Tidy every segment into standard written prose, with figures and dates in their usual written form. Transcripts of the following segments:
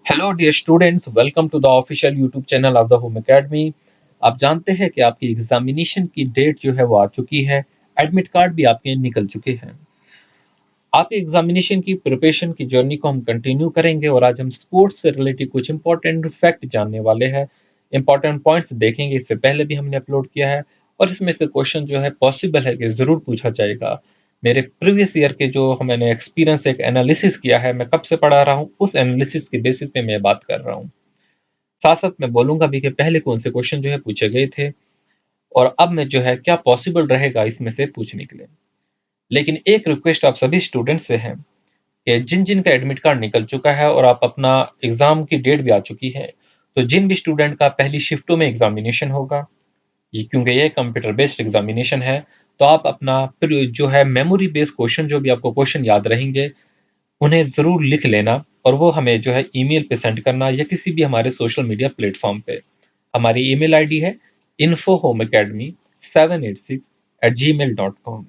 Hello dear students, welcome to the official YouTube channel of the home academy. आप जानते हैं कि आपकी एग्जामिनेशन की डेट जो है वो आ चुकी है। एडमिट कार्ड भी आपके निकल चुके हैं। आपके एग्जामिनेशन की प्रिपरेशन की जर्नी को हम कंटिन्यू करेंगे और आज हम स्पोर्ट्स से रिलेटेड कुछ इंपॉर्टेंट फैक्ट जानने वाले हैं। इंपॉर्टेंट पॉइंट्स देखेंगे, इससे पहले भी हमने अपलोड किया है और इसमें से क्वेश्चन जो है पॉसिबल है कि ज़रूर पूछा जाएगा। मेरे प्रीवियस ईयर के जो मैंने एक्सपीरियंस एक एनालिसिस किया है, मैं कब से पढ़ा रहा हूँ, उस एनालिसिस के बेसिस पे मैं बात कर रहा हूँ। साथ साथ मैं बोलूंगा भी कि पहले कौन से क्वेश्चन जो है पूछे गए थे और अब में जो है क्या पॉसिबल रहेगा इसमें से पूछने के लिए। लेकिन एक रिक्वेस्ट आप सभी स्टूडेंट से है कि जिन जिन का एडमिट कार्ड निकल चुका है और आप अपना एग्जाम की डेट भी आ चुकी है, तो जिन भी स्टूडेंट का पहली शिफ्टों में एग्जामिनेशन होगा, ये क्योंकि ये कंप्यूटर बेस्ड एग्जामिनेशन है, तो आप अपना जो है मेमोरी बेस्ड क्वेश्चन, जो भी आपको क्वेश्चन याद रहेंगे, उन्हें ज़रूर लिख लेना और वो हमें जो है ईमेल पे सेंड करना या किसी भी हमारे सोशल मीडिया प्लेटफॉर्म पे। हमारी ईमेल आईडी है infohomeacademy786@gmail.com।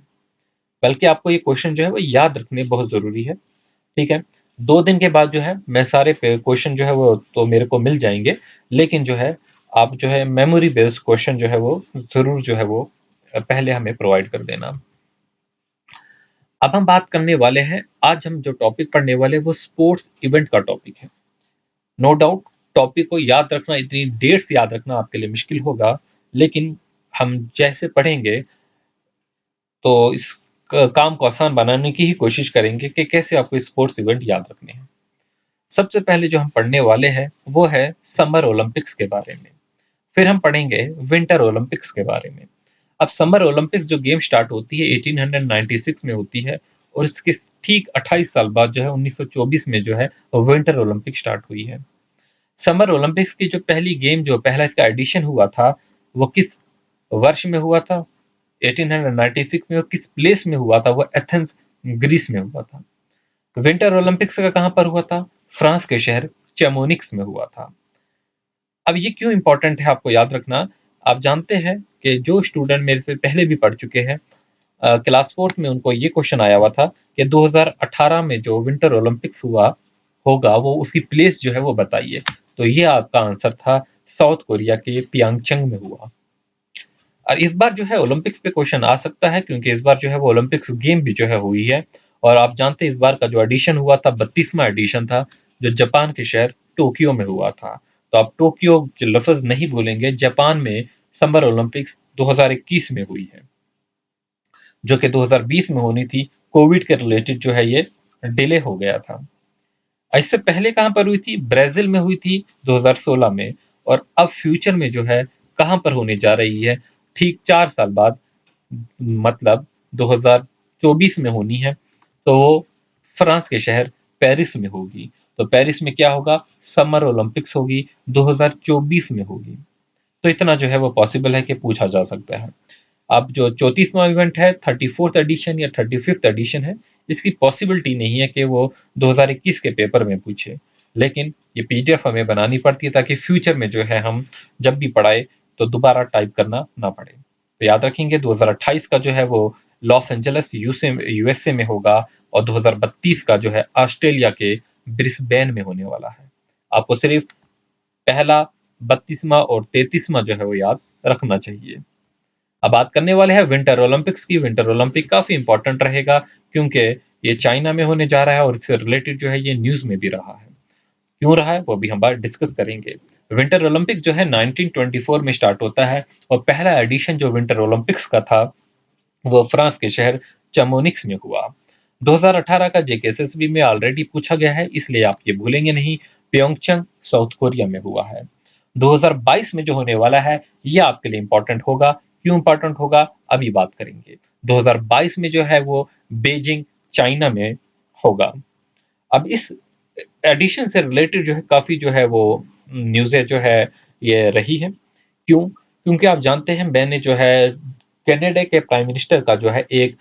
बल्कि आपको ये क्वेश्चन जो है वो याद रखने बहुत ज़रूरी है। ठीक है, 2 दिन के बाद जो है मैं सारे क्वेश्चन जो है वो तो मेरे को मिल जाएंगे, लेकिन जो है आप जो है मेमोरी बेस्ड क्वेश्चन जो है वो ज़रूर जो है वो पहले हमें प्रोवाइड कर देना। अब हम बात करने वाले हैं, आज हम जो टॉपिक पढ़ने वाले हैं वो स्पोर्ट्स इवेंट का टॉपिक है। नो डाउट टॉपिक को याद रखना, इतनी डेट्स याद रखना आपके लिए मुश्किल होगा, लेकिन हम जैसे पढ़ेंगे तो इस काम को आसान बनाने की ही कोशिश करेंगे कि कैसे आपको स्पोर्ट्स इवेंट याद रखने हैं। सबसे पहले जो हम पढ़ने वाले हैं वो है समर ओलंपिक्स के बारे में। फिर हम पढ़ेंगे विंटर ओलंपिक्स के बारे में। अब समर ओलंपिक्स जो गेम स्टार्ट होती है 1896 में होती है और इसके ठीक 28 साल बाद जो है 1924 में जो है विंटर ओलंपिक स्टार्ट हुई है। समर ओलंपिक्स की जो पहली गेम, जो पहला इसका एडिशन हुआ था, वो किस वर्ष में हुआ था? 1896 में। और किस प्लेस में हुआ था? वो एथेंस, ग्रीस में हुआ था। विंटर ओलंपिक्स का कहां पर हुआ था? फ्रांस के शहर चैमोनिक्स में हुआ था। अब ये क्यों इंपॉर्टेंट है आपको याद रखना? आप जानते हैं कि जो स्टूडेंट मेरे से पहले भी पढ़ चुके हैं, क्लास फोर्थ में उनको ये क्वेश्चन आया हुआ था कि 2018 में जो विंटर ओलंपिक्स हुआ होगा वो उसकी प्लेस जो है वो बताइए। तो ये आपका आंसर था, साउथ कोरिया के पियांगचंग में हुआ। और इस बार जो है ओलंपिक्स पे क्वेश्चन आ सकता है, क्योंकि इस बार जो है वो ओलंपिक्स गेम भी जो है हुई है। और आप जानते हैं इस बार का जो एडिशन हुआ था 32वां एडिशन था, जो जापान के शहर टोक्यो में हुआ था। तो आप टोक्यो जो लफ्ज नहीं भूलेंगे, जापान में समर ओलंपिक्स 2021 में हुई है, जो कि 2020 में होनी थी। कोविड के रिलेटेड जो है ये डिले हो गया था। इससे पहले कहाँ पर हुई थी? ब्राजील में हुई थी 2016 में। और अब फ्यूचर में जो है कहाँ पर होने जा रही है? ठीक 4 साल बाद, मतलब 2024 में होनी है। तो वो फ्रांस के शहर पेरिस में होगी। तो पेरिस में क्या होगा? समर ओलंपिक्स होगी, 2024 में होगी। तो इतना जो है वो पॉसिबल है कि पूछा जा सकता है। अब जो 34वां इवेंट है, 34th एडिशन या 35th एडिशन है, इसकी पॉसिबिलिटी नहीं है कि वो 2021 के पेपर में पूछे। लेकिन ये पीडीएफ हमें बनानी पड़ती है ताकि फ्यूचर में जो है हम जब भी पढ़ाए तो दोबारा टाइप करना ना पड़े। तो याद रखेंगे 2028 का जो है वो लॉस एंजल्स यूएसए में होगा और 2032 का जो है ऑस्ट्रेलिया के ब्रिस्बेन में होने वाला है। आपको सिर्फ पहला, 32वां और 33वां जो है वो याद रखना चाहिए। अब बात करने वाले हैं विंटर ओलंपिक्स की। विंटर ओलंपिक काफी इंपॉर्टेंट रहेगा, क्योंकि ये चाइना में होने जा रहा है और इससे रिलेटेड जो है ये न्यूज में भी रहा है। क्यों रहा है वो भी हम बात डिस्कस करेंगे। विंटर ओलंपिक जो है 1924 में स्टार्ट होता है और पहला एडिशन जो विंटर ओलंपिक्स का था वो फ्रांस के शहर चमोनिक्स में हुआ। 2018 का जेकेएसएसबी में ऑलरेडी पूछा गया है, इसलिए आप ये भूलेंगे नहीं। प्योंगचंग साउथ कोरिया में हुआ है। 2022 में जो होने वाला है ये आपके लिए इंपॉर्टेंट होगा। क्यों इंपॉर्टेंट होगा अभी बात करेंगे। 2022 में जो है वो बीजिंग चाइना में होगा। अब इस एडिशन से रिलेटेड जो है काफी जो है वो न्यूज़ें जो है ये रही है। क्यों? क्योंकि आप जानते हैं मैंने जो है कनाडा के प्राइम मिनिस्टर का जो है एक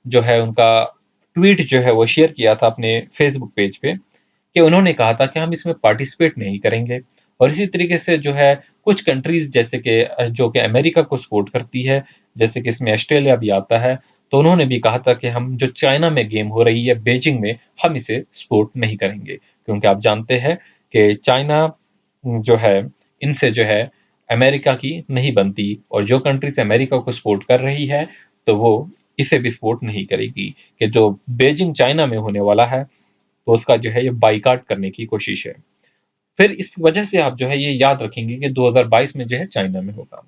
जो है उनका ट्वीट जो है वो शेयर किया था अपने फेसबुक पेज पे, कि उन्होंने कहा था कि हम इसमें पार्टिसिपेट नहीं करेंगे। और इसी तरीके से जो है कुछ कंट्रीज जैसे कि जो कि अमेरिका को सपोर्ट करती है, जैसे कि इसमें ऑस्ट्रेलिया भी आता है, तो उन्होंने भी कहा था कि हम जो चाइना में गेम हो रही है बीजिंग में, हम इसे सपोर्ट नहीं करेंगे। क्योंकि आप जानते हैं कि चाइना जो है इनसे जो है अमेरिका की नहीं बनती, और जो कंट्रीज अमेरिका को सपोर्ट कर रही है तो वो इसे भी सपोर्ट नहीं करेगी, कि जो बीजिंग चाइना में होने वाला है तो उसका जो है ये बाइकाट करने की कोशिश है। फिर इस वजह से आप जो है ये याद रखेंगे कि 2022 में जो है चाइना में होगा।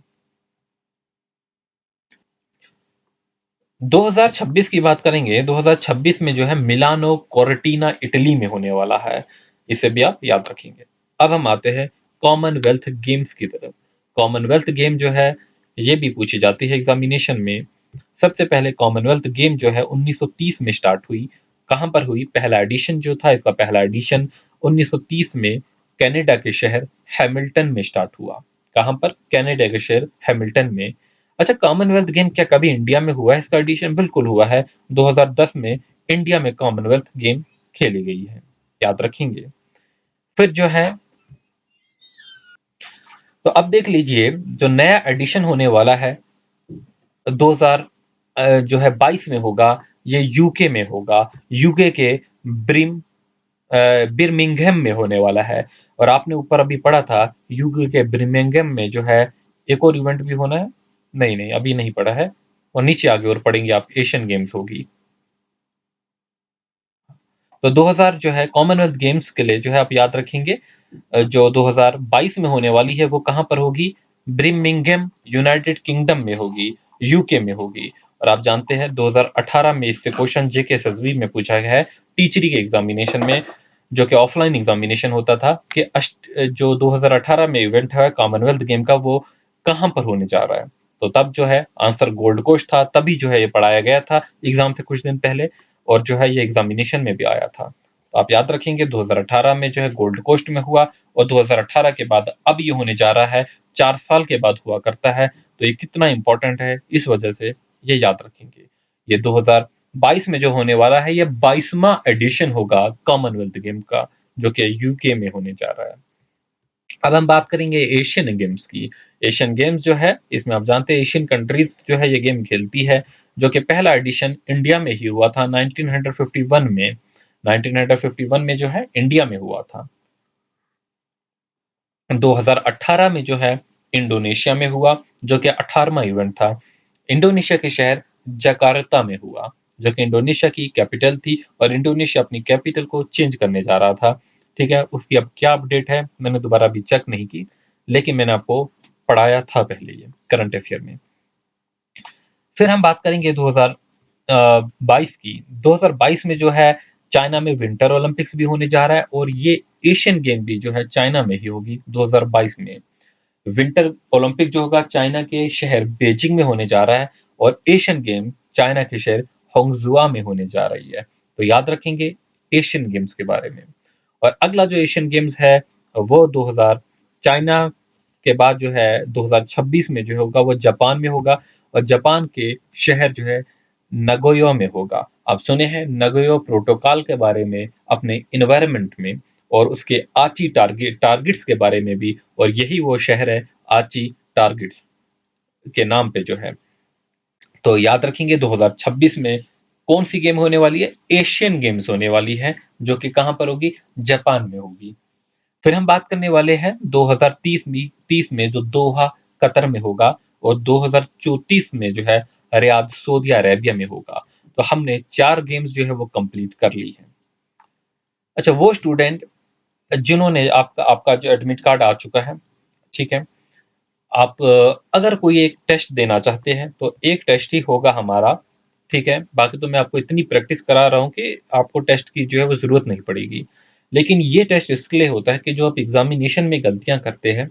2026 की बात करेंगे, 2026 में जो है मिलानो कोर्टिना इटली में होने वाला है, इसे भी आप याद रखेंगे। अब हम आते हैं कॉमनवेल्थ गेम्स की तरफ। कॉमनवेल्थ गेम जो है ये भी पूछी जाती है एग्जामिनेशन में। सबसे पहले कॉमनवेल्थ गेम जो है 1930 में स्टार्ट हुई। कहाँ पर हुई? पहला एडिशन जो था, इसका पहला एडिशन 1930 में कनाडा के शहर हैमिल्टन में स्टार्ट हुआ। कहाँ पर? कनाडा के शहर हैमिल्टन में। अच्छा, कॉमनवेल्थ गेम क्या कभी इंडिया में हुआ है इसका एडिशन? बिल्कुल हुआ है। 2010 में इंडिया में कॉमनवेल्थ गेम खेली गई है, याद रखेंगे। फिर जो है, तो अब देख लीजिए जो नया एडिशन होने वाला है 2000 जो है 22 में होगा, ये यूके में होगा। यूके के बिर्मिंघम में होने वाला है। और आपने ऊपर अभी पढ़ा था यूके के बिर्मिंघम में जो है एक और इवेंट भी होना है। नहीं नहीं, अभी नहीं पढ़ा है, और नीचे आगे और पढ़ेंगे आप, एशियन गेम्स होगी। तो 2000 जो है कॉमनवेल्थ गेम्स के लिए जो है आप याद रखेंगे, जो 2022 में होने वाली है वो कहाँ पर होगी? ब्रिमिंघम, यूनाइटेड किंगडम में होगी, यूके में होगी। और आप जानते हैं 2018 में इससे क्वेश्चन जेके एसएसबी में पूछा गया है, टीचरी के एग्जामिनेशन में, जो कि ऑफलाइन एग्जामिनेशन होता था, कि जो 2018 में इवेंट है कॉमनवेल्थ गेम का वो कहाँ पर होने जा रहा है। तो तब जो है आंसर गोल्ड कोस्ट था, तभी जो है ये पढ़ाया गया था एग्जाम से कुछ दिन पहले, और जो है ये एग्जामिनेशन में भी आया था। तो आप याद रखेंगे 2018 में जो है गोल्ड कोस्ट में हुआ, और 2018 के बाद अब ये होने जा रहा है, 4 साल के बाद हुआ करता है। तो ये कितना इंपॉर्टेंट है, इस वजह से ये याद रखेंगे। ये 2022 में जो होने वाला है ये 22वां एडिशन होगा कॉमनवेल्थ गेम का, जो कि यूके में होने जा रहा है। अब हम बात करेंगे एशियन गेम्स की। एशियन गेम्स जो है इसमें आप जानते हैं एशियन कंट्रीज जो है ये गेम खेलती है, जो कि पहला एडिशन इंडिया में ही हुआ था 1951 में। 1951 में जो है इंडिया में हुआ था। 2018 में जो है इंडोनेशिया में हुआ, जो कि 18वां इवेंट था। इंडोनेशिया के शहर जकार्ता में हुआ, जो कि इंडोनेशिया की कैपिटल थी, और इंडोनेशिया अपनी कैपिटल को चेंज करने जा रहा था। ठीक है, उसकी अब क्या अपडेट है मैंने दोबारा अभी चेक नहीं की, लेकिन मैंने आपको पढ़ाया था पहले ये करंट अफेयर में। फिर हम बात करेंगे 2022 की। 2022 में जो है चाइना में विंटर ओलंपिक्स भी होने जा रहा है, और ये एशियन गेम भी जो है चाइना में ही होगी 2022 में। विंटर ओलंपिक जो होगा चाइना के शहर बीजिंग में होने जा रहा है, और एशियन गेम चाइना के शहर होंगजुआ में होने जा रही है। तो याद रखेंगे एशियन गेम्स के बारे में। और अगला जो एशियन गेम्स है वो 2000 चाइना के बाद जो है 2026 में जो होगा वो जापान में होगा, और जापान के शहर जो है नगोयो में होगा। आप सुने हैं नगोयो प्रोटोकॉल के बारे में अपने इन्वायरमेंट में, और उसके आची टारगेट्स के बारे में भी, और यही वो शहर है आची टारगेट्स के नाम पे जो है। तो याद रखेंगे 2026 में कौन सी गेम होने वाली है? एशियन गेम्स होने वाली है, जो कि कहां पर होगी? जापान में होगी। फिर हम बात करने वाले हैं 2030 में जो दोहा कतर में होगा, और 2034 में जो है रियाद सऊदी अरेबिया में होगा। तो हमने 4 गेम्स जो है वो कंप्लीट कर ली है। अच्छा, वो स्टूडेंट जिन्होंने आपका आपका जो एडमिट कार्ड आ चुका है, ठीक है, आप अगर कोई एक टेस्ट देना चाहते हैं तो एक टेस्ट ही होगा हमारा। ठीक है, बाकी तो मैं आपको इतनी प्रैक्टिस करा रहा हूँ कि आपको टेस्ट की जो है वो ज़रूरत नहीं पड़ेगी। लेकिन ये टेस्ट इसके लिए होता है कि जो आप एग्जामिनेशन में गलतियां करते हैं,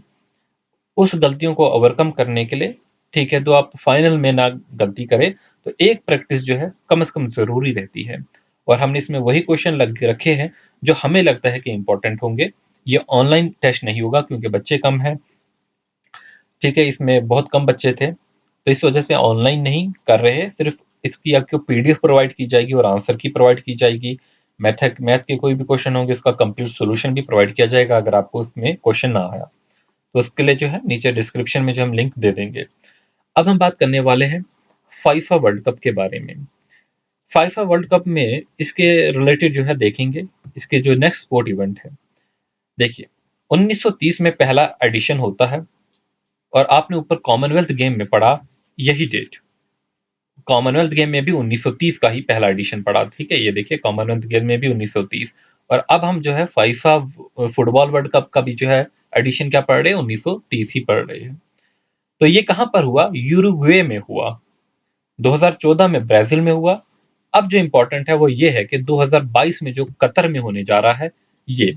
उस गलतियों को ओवरकम करने के लिए, ठीक है, तो आप फाइनल में ना गलती करें। तो एक प्रैक्टिस जो है कम से कम ज़रूरी रहती है। और हमने इसमें वही क्वेश्चन लग रखे हैं जो हमें लगता है कि इंपॉर्टेंट होंगे। ये ऑनलाइन टेस्ट नहीं होगा क्योंकि बच्चे कम हैं। ठीक है, इसमें बहुत कम बच्चे थे, तो इस वजह से ऑनलाइन नहीं कर रहे हैं। सिर्फ इसकी आपको पीडीएफ प्रोवाइड की जाएगी और आंसर की प्रोवाइड की जाएगी। मैथ के कोई भी क्वेश्चन होंगे इसका कंप्लीट सॉल्यूशन भी प्रोवाइड किया जाएगा अगर आपको इसमें क्वेश्चन ना आया तो। उसके लिए जो है नीचे डिस्क्रिप्शन में जो हम लिंक दे देंगे। अब हम बात करने वाले हैं फाइफा वर्ल्ड कप के बारे में। फाइफा वर्ल्ड कप में इसके रिलेटेड जो है देखेंगे, इसके जो नेक्स्ट स्पोर्ट इवेंट है। देखिए 1930 में पहला एडिशन होता है और आपने ऊपर कॉमनवेल्थ गेम में पढ़ा यही डेट। कॉमनवेल्थ गेम में भी 1930 का ही पहला एडिशन पड़ा, ठीक है। ये देखिए कॉमनवेल्थ गेम में भी 1930, और अब हम जो है फीफा फुटबॉल वर्ल्ड कप का भी जो है एडिशन क्या पढ़ रहे हैं, 1930 ही पढ़ रहे हैं। तो ये कहां पर हुआ, यूरुग्वे में हुआ, 2014 में ब्राजील में हुआ। अब जो इंपॉर्टेंट है वो ये है कि 2022 में जो कतर में होने जा रहा है, ये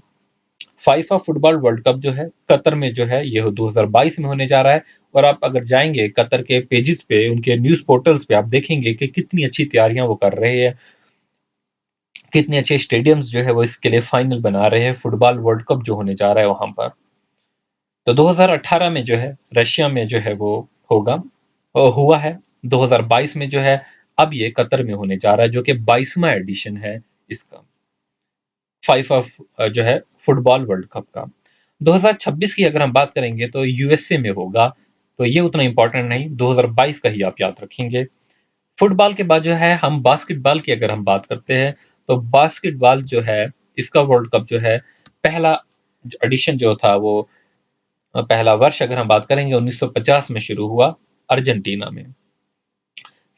फीफा फुटबॉल वर्ल्ड कप जो है कतर में जो है ये 2022 में होने जा रहा है। और आप अगर जाएंगे कतर के पेजेस पे, उनके न्यूज पोर्टल्स पे, आप देखेंगे कि कितनी अच्छी तैयारियां वो कर रहे हैं, कितने अच्छे स्टेडियम्स जो है वो इसके लिए फाइनल बना रहे हैं, फुटबॉल वर्ल्ड कप जो होने जा रहा है वहां पर। तो 2018 में जो है रशिया में जो है वो होगा, हुआ है। 2022 में जो है अब ये कतर में होने जा रहा है, जो कि 22वां एडिशन है इसका, फीफा जो है फुटबॉल वर्ल्ड कप का। 2026 की अगर हम बात करेंगे तो यूएसए में होगा, तो ये उतना इंपॉर्टेंट नहीं, 2022 का ही आप याद रखेंगे। फुटबॉल के बाद जो है हम बास्केटबॉल की अगर हम बात करते हैं, तो बास्केटबॉल जो है इसका वर्ल्ड कप जो है पहला एडिशन जो था वो, पहला वर्ष अगर हम बात करेंगे 1950 में शुरू हुआ अर्जेंटीना में।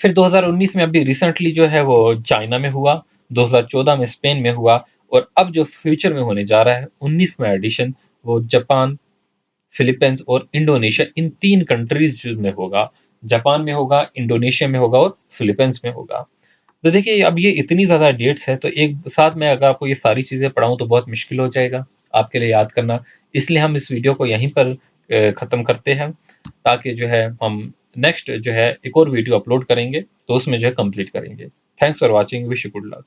फिर 2019 में अभी रिसेंटली जो है वो चाइना में हुआ, 2014 में स्पेन में हुआ, और अब जो फ्यूचर में होने जा रहा है 19वां एडिशन, वो जापान, फिलीपींस और इंडोनेशिया, इन 3 कंट्रीज में होगा। जापान में होगा, इंडोनेशिया में होगा और फिलीपींस में होगा। तो देखिए अब ये इतनी ज़्यादा डेट्स है, तो एक साथ में अगर आपको ये सारी चीज़ें पढ़ाऊँ तो बहुत मुश्किल हो जाएगा आपके लिए याद करना। इसलिए हम इस वीडियो को यहीं पर ख़त्म करते हैं, ताकि जो है हम नेक्स्ट जो है एक और वीडियो अपलोड करेंगे, तो उसमें जो है कंप्लीट करेंगे। Thanks for watching, wish you good luck.